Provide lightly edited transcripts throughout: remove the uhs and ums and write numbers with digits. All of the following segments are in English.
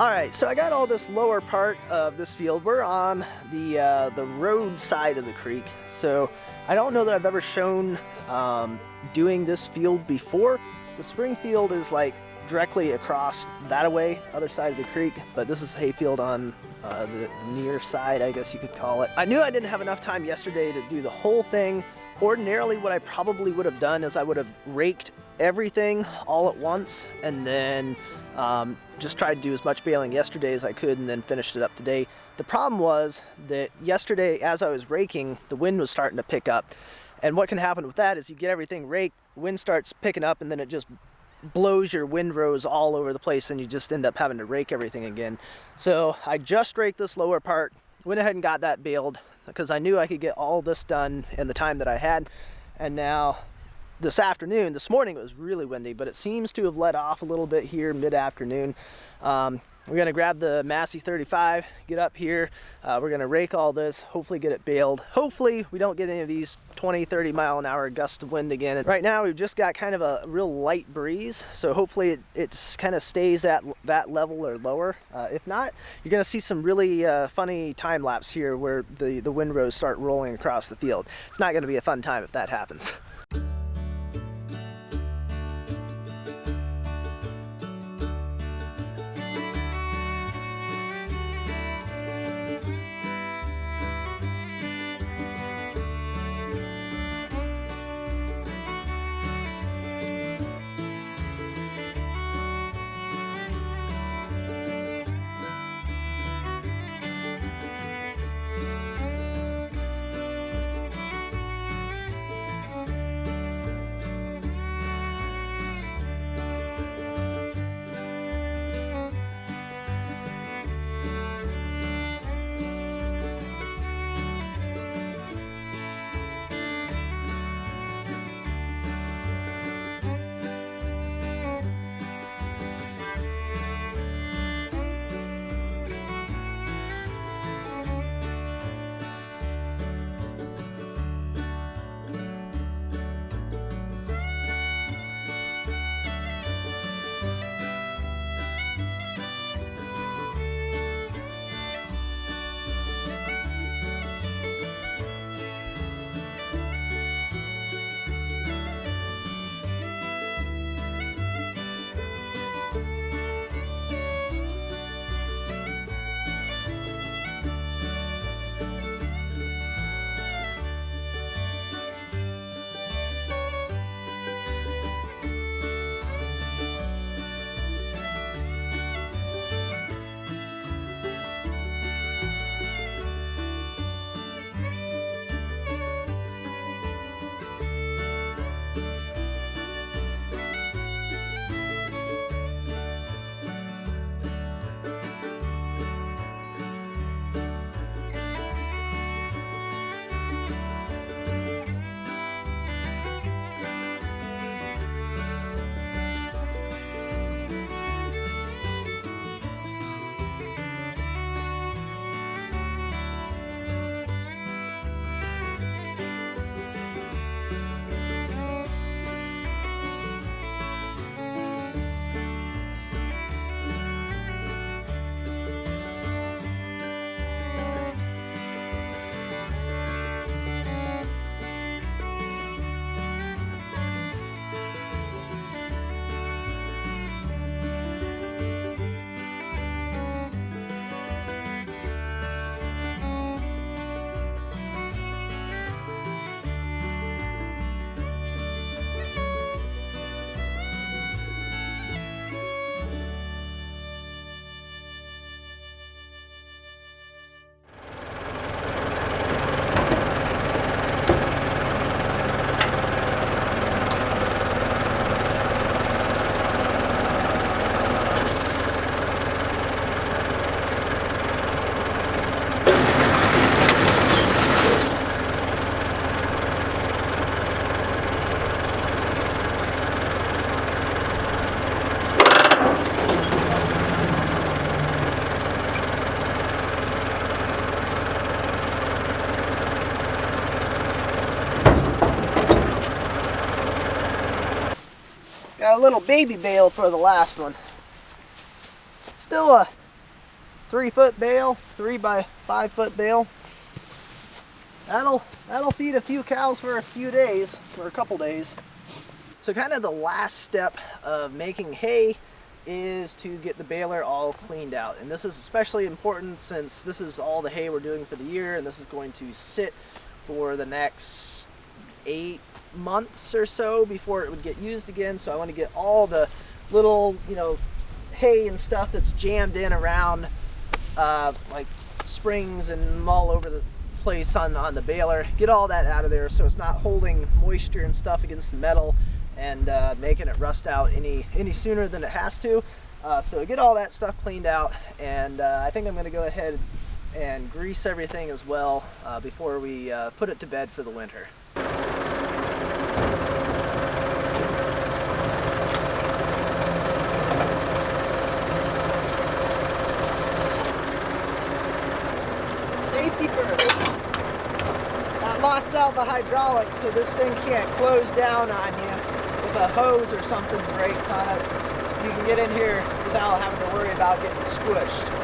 Alright, so I got all this lower part of this field. We're on the road side of the creek, so I don't know that I've ever shown doing this field before. The spring field is like directly across that away, other side of the creek, but this is hayfield on the near side, I guess you could call it. I knew I didn't have enough time yesterday to do the whole thing. Ordinarily, what I probably would have done is I would have raked everything all at once and then just tried to do as much baling yesterday as I could and then finished it up today. The problem was that yesterday, as I was raking, the wind was starting to pick up. And what can happen with that is you get everything raked, wind starts picking up, and then it just blows your windrows all over the place and you just end up having to rake everything again. So I just raked this lower part, went ahead and got that baled because I knew I could get all this done in the time that I had. And now this morning it was really windy, but it seems to have let off a little bit here mid-afternoon. We're gonna grab the Massey 35, get up here. We're gonna rake all this, hopefully get it baled. Hopefully we don't get any of these 20-30 mile an hour gusts of wind again. And right now we've just got kind of a real light breeze, so hopefully it kind of stays at that level or lower. If not, you're gonna see some really funny time lapse here where the windrows start rolling across the field. It's not gonna be a fun time if that happens. Got a little baby bale for the last one. Still a 3-foot bale, 3 by 5 foot bale. That'll feed a few cows for a few days, for a couple days. So kind of the last step of making hay is to get the baler all cleaned out. And this is especially important since this is all the hay we're doing for the year, and this is going to sit for the next 8 months or so before it would get used again. So I want to get all the little, hay and stuff that's jammed in around like springs and all over the place on the baler, get all that out of there so it's not holding moisture and stuff against the metal and making it rust out any sooner than it has to. So get all that stuff cleaned out, and I think I'm going to go ahead and grease everything as well before we put it to bed for the winter. Safety first. That locks out the hydraulics so this thing can't close down on you. If a hose or something breaks on it, you can get in here without having to worry about getting squished.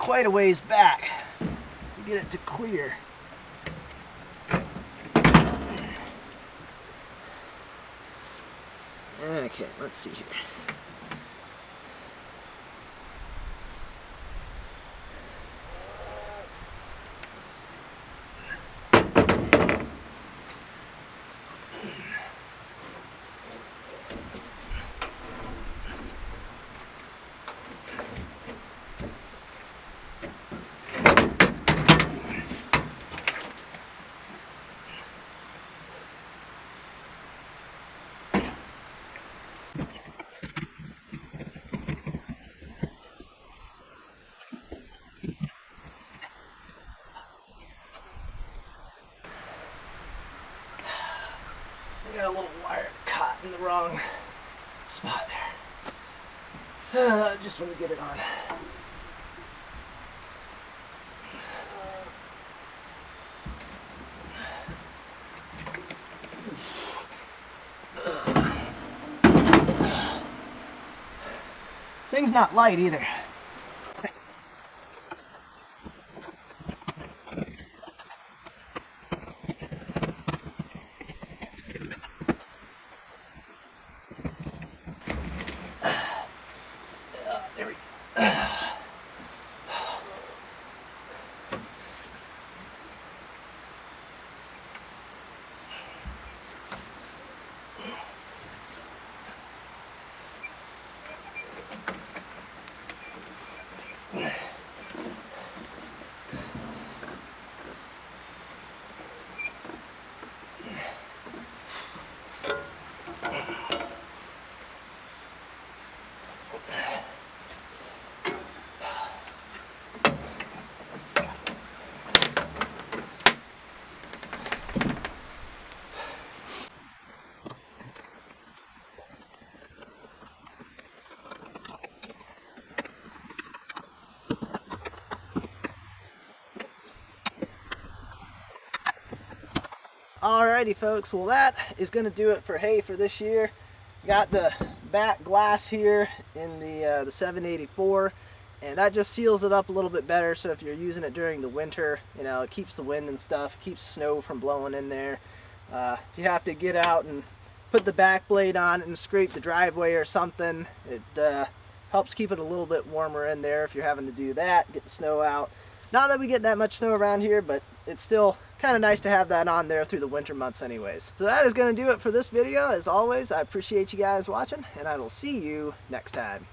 quite a ways back to get it to clear. Okay, let's see here. I got a little wire caught in the wrong spot there. Just want to get it on. Thing's not light either. There we go. Alrighty folks, well that is going to do it for hay for this year. Got the back glass here in the 784, and that just seals it up a little bit better, so if you're using it during the winter, you know, it keeps the wind and stuff, it keeps snow from blowing in there. If you have to get out and put the back blade on and scrape the driveway or something, it helps keep it a little bit warmer in there if you're having to do that, get the snow out. Not that we get that much snow around here, but it's still kind of nice to have that on there through the winter months anyways. So that is going to do it for this video. As always, I appreciate you guys watching, and I will see you next time.